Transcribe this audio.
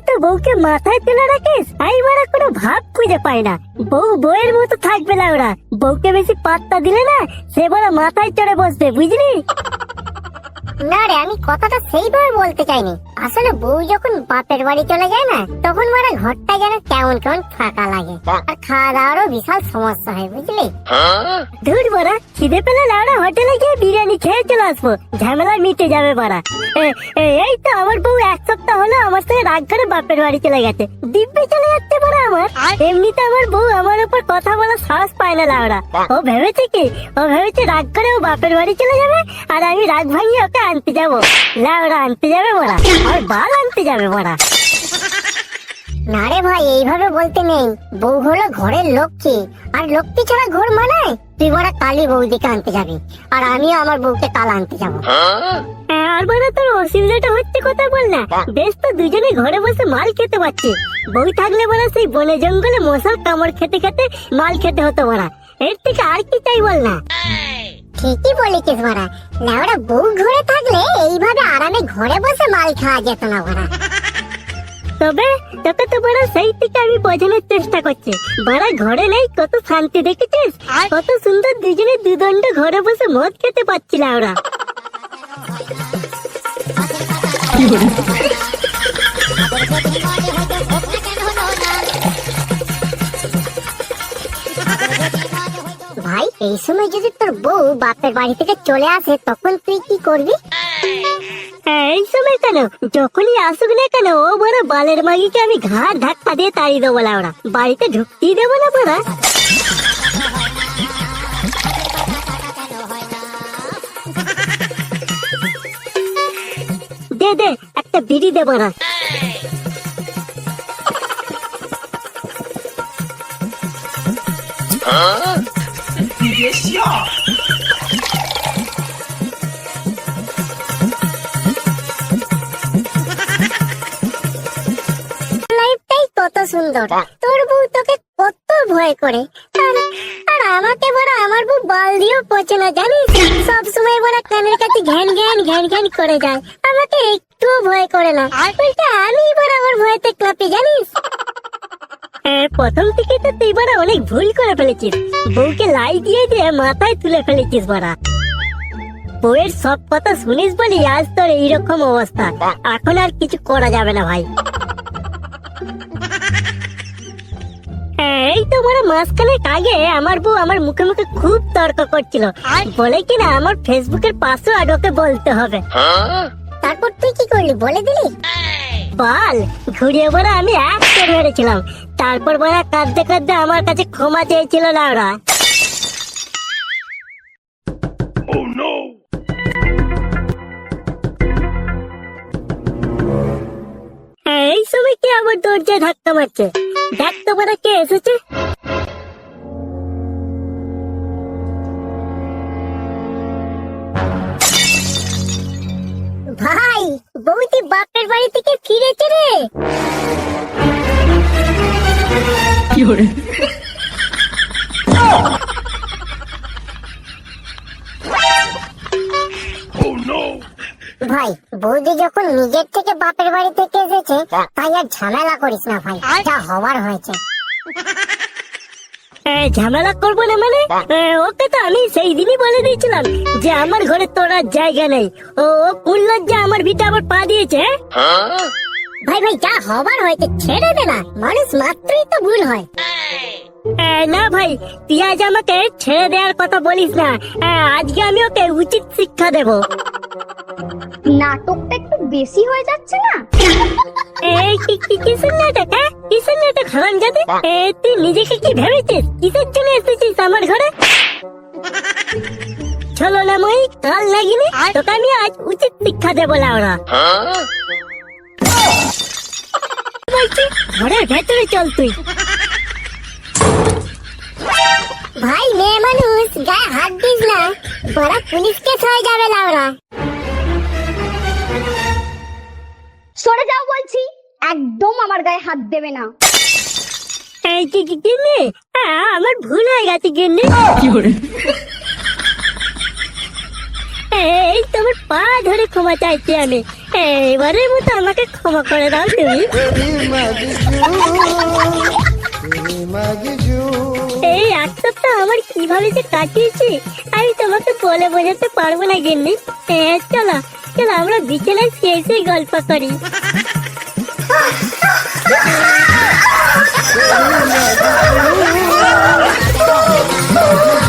তো বউকে মাথায় তুলে রাখিস? আমি বাড়া কোনো ভাব খুঁজে পাই না। বউ বউয়ের মতো থাকবে না, ওরা বউকে বেশি পাত্তা দিলে না সে বড় মাথায় চড়ে বসবে, বুঝলি? না রে, আমি কথাটা সেইভাবে বলতে চাইনি। আসলে বউ যখন বাপের বাড়ি চলে যায় না, তখন মানে ঘরটা যেন কেমন কেমন ফাঁকা লাগে, আর খাওয়া দাওয়ারও বিশাল সমস্যা হয়, বুঝলি? ধুর বড়া, খিদে পেলে লাউড়া হোটেলে গিয়ে বিরিয়ানি খেয়ে চলে আসবো, ঝামেলা মিটে যাবে বড়া। এই তো আমার বউ এক সপ্তাহ হলো আমার সাথে রাগ করে বাপের বাড়ি চলে গেছে, দিব্যি চলে যাচ্ছে বড়া আমার। এমনিতে আমার বউ আমার উপর কথা বলার সাহস পায় না লাউড়া। ও ভেবেছে কি, ও ভেবেছে রাগ করে ও বাপের বাড়ি চলে যাবে আর আমি রাগ ভাঙিয়ে ওকে আনতে যাবো। লাউড়া আনতে যাবে বড়া, আর বাল আনতে যাবে বড়া। না রে ভাই, এইভাবে বলতে নেই। বউ হলো ঘরের লক্ষ্মী, আর লক্ষ্মী ছাড়া ঘর মানায়? তুই বড় কালী বৌদিকে আনতে যাবি, আর আমিও আমার বউকে কাল আনতে যাবো। আর বড় তোর অসুবিধাটা হচ্ছে কথা বল না। বেশ তো দুজনে ঘরে বসে মাল খেতে পারছি। বউ থাকলে বড় সেই বনে জঙ্গলে মশার কামড় খেতে খেতে মাল খেতে হতো বড়া। এর থেকে আর কি চাই বল না? ঠিকই বলেছিস বড়া। লেওড়া বউ ঘরে থাকলে এইভাবে আরামে ঘরে বসে মাল খাওয়া যেত না বড়া। তবে তোকে তো বড় সেই থেকে আমি বোঝানোর চেষ্টা করছি। বড় ঘরে নেই কত শান্তি, দেখেছিস? কত সুন্দর দুজনে দুদণ্ড ঘরে বসে মদ খেতে পারছিল ওরা। ভাই, এই সময় যদি তোর বউ বাপের বাড়ি থেকে চলে আসে, তখন তুই কি করবি? এই সময় কেন, যখনই আসুক না কেন, ও বড় বালের মাগিকে আমি ঘাড় ধাক্কা দিয়ে তাড়িয়ে দেবো লাউড়া, বাড়িতে ঢুকতেই দেবো না বড়া। দে দে একটা বিড়ি দে বড়া। লাইফটাই কত সুন্দর, তোর বউ তোকে কত ভয় করে, আর আমাকে বড় আমার বউ বাল দিয়েও পচে না, জানিস? সব সময় বড় কানের কাছে ঘ্যান ঘ্যান ঘ্যান ঘ্যান করে যায়, আমাকে একটুও ভয় করে না। উল্টা আমি বড় ওর ভয়তে কাঁপি, জানিস? প্রথম থেকে তো তুই বড়া অনেক ভুল করে ফেলেছিস। বউকে লাই দিয়ে দিয়ে মাথায় তুলে ফেলেছিস বড়া। বউয়ের সব কথা শুনিস বলি আজ তোর এইরকম অবস্থা। এখন আর কিছু করা যাবে না ভাই। এই তো বড় মাঝখানে আগে আমার বউ আমার মুখে মুখে খুব তর্ক করছিল, বলে কিনা আমার ফেসবুকের পাসওয়ার্ড ওকে বলতে হবে। তারপর তুই কি করলি, বলে দিলি? বাল ঘুরিয়ে বড় আমি একটা মেরেছিলাম। তারপর বড় কাঁদতে কাঁদতে আমার কাছে ক্ষমা চেয়েছিল না ওরা। এই সময় কি আবার দরজায় ধাক্কা মারছে? ডাকতে বড় কে এসেছে? ভাই, বৌদি বাপের বাড়ি থেকে ফিরেছে রে। ভাই, বৌদি যখন নিজের থেকে বাপের বাড়ি থেকে এসেছে, তাই আর ঝামেলা করিস না ভাই, যা হওয়ার হয়েছে। ঝামেলা করবো না মানে? ওকে তো আমি সেই দিনই বলে দিয়েছিলাম যে আমার ঘরে তোর আর জায়গা নেই। ও কোন লজ্জা আমার ভিটা আবার পা দিয়েছে। ভাই ভাই, যা হবার হয়েছে ছেড়ে দে না, মানুষ মাত্রই তো ভুল হয়। না ভাই, তুই আজ আমাকে ছেড়ে দেওয়ার কথা বলিস না। আজকে আমি ওকে উচিত শিক্ষা দেব। নাটকটা একটু বেশি হয়ে যাচ্ছে না? কিসের নাটক? কিসের নাটক হারামজাদে? তুই নিজেকে কি ভেবেছিস? কিসের জন্য এসেছিস আমার ঘরে? চলো না মই, কাল লাগিনি তোকে আমি আজ উচিত শিক্ষা দেবো লাউড়া। বলছি ঘরের ভেতরে চল তুই। ভাই, মেয়ে মানুষ, গায়ে হাত দিস না, বড় পুলিশ কেস হয়ে যাবে লাউরা। সরে যাও বলছি, একদম আমার গায়ে হাত দেবে না। গিন্নি, আমার ভুল হয়ে গেছে গিন্নি। এই তোমার পা ধরে ক্ষমা চাইছি আমি। এবারের মতো আমাকে ক্ষমা করে দাও তুমি। এই এক সপ্তাহ আমার কিভাবে যে কাটিয়েছি আমি তোমাকে বলে বোঝাতে পারবো না গিন্নি। চলো চলো আমরা বিকেলে শেষে গল্প করি। Oh,